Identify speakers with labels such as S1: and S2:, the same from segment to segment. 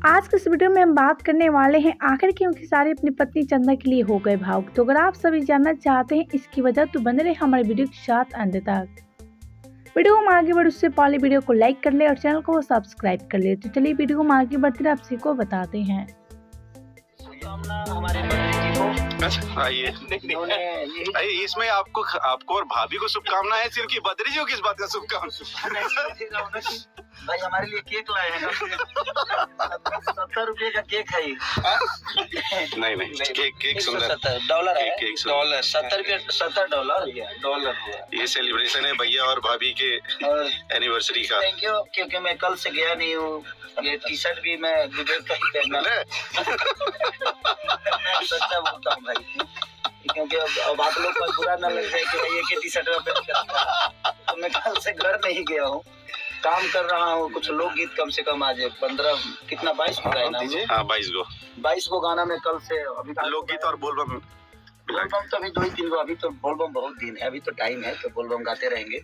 S1: आज के इस वीडियो में हम बात करने वाले हैं आखिर क्यों खेसारी अपनी पत्नी चंदा के लिए हो गए भावुक। तो अगर आप सभी जानना चाहते हैं इसकी वजह तो बने रहे हमारे वीडियो के साथ अंत तक। वीडियो को हम आगे बढ़े उससे पहले वीडियो को लाइक कर ले और चैनल को सब्सक्राइब कर ले। तो चलिए वीडियो को हम आगे बढ़ते हुए आप को बताते हैं।
S2: अच्छा आइए, इसमें आपको और भाभी को शुभकामना है, सिर्फ की बद्री जी को किस बात का शुभकामना?
S3: भाई हमारे लिए केक लाए हैं 70 रुपये का केक है।
S2: नहीं केक सुंदर
S3: डॉलर है,
S2: केक
S3: डॉलर 70 डॉलर हुआ।
S2: ये सेलिब्रेशन है भैया और भाभी के एनिवर्सरी का।
S3: थैंक यू, क्योंकि मैं कल से गया नहीं हूँ। ये टी शर्ट भी मैं विवेक का ही पहना। मैं सच्चा बोलता हूँ भाई, क्योंकि अब आप लोग को बुरा न लग जाए कि भाई ये टी शर्ट में पहन के। तो मैं कल से घर नहीं गया हूँ, काम कर रहा हूँ। कुछ लोकगीत कम से कम आज 15 कितना 22 को गाना है।
S2: हाँ 22 को
S3: गाना में कल से अभी
S2: लोकगीत और बोलबम
S3: तो अभी 2-3 गो। अभी तो बोलबम बहुत दिन है, अभी तो टाइम है, तो बोलबम गाते रहेंगे।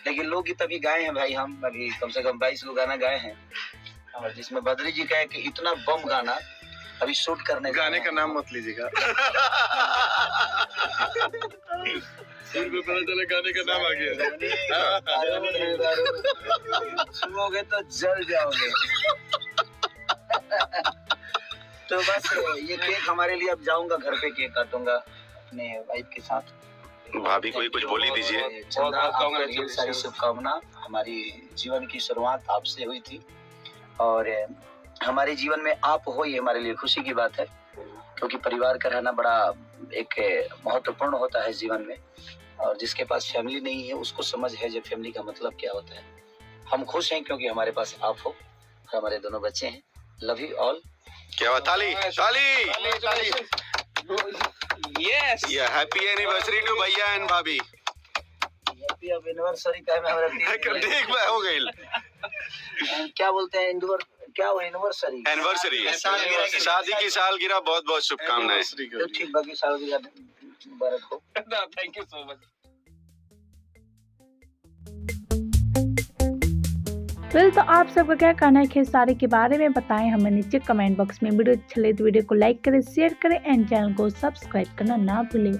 S3: लेकिन लोकगीत अभी गाए हैं भाई, हम अभी कम से कम 22 गो गाना गाए हैं। और जिसमें बद्री जी कहे कि इतना बम गाना अभी शूट करने।
S2: गाने का नाम मत लीजिएगा। पता चला गाने का नाम आ गया।
S3: सुनोगे तो जल जाओगे। तो बस ये केक हमारे लिए, अब जाऊंगा घर पे केक काटूंगा अपने वाइफ के साथ।
S2: भाभी को ही कुछ बोली दीजिए।
S3: ढेर सारी शुभकामना। हमारी जीवन की शुरुआत आपसे हुई थी और हमारे जीवन में आप हो, ये हमारे लिए खुशी की बात है, क्योंकि परिवार का रहना बड़ा एक महत्वपूर्ण होता है जीवन में। और जिसके पास फैमिली नहीं है उसको समझ है जब फैमिली का मतलब क्या होता है। हम खुश हैं क्योंकि हमारे पास आप हो और हमारे दोनों बच्चे हैं। Love you all.
S2: क्या बात, ताली ताली।
S3: यस,
S2: या हैप्पी एनिवर्सरी टू भैया एंड भाभी।
S3: हैप्पी एनिवर्सरी का है हमारा
S2: देख मैं हो गई।
S3: क्या बोलते हैं क्या वो एनिवर्सरी
S2: शादी की सालगिरह। बहुत बहुत शुभकामनाएं।
S3: तो ठीक, बाकी सालगिरह मुबारक हो। Thank you so much.
S1: तो आप सबका क्या कहना है खेसारी के बारे में बताएं हमें नीचे कमेंट बॉक्स में। वीडियो अच्छा लगे तो वीडियो को लाइक करें, शेयर करें एंड चैनल को सब्सक्राइब करना ना भूलें।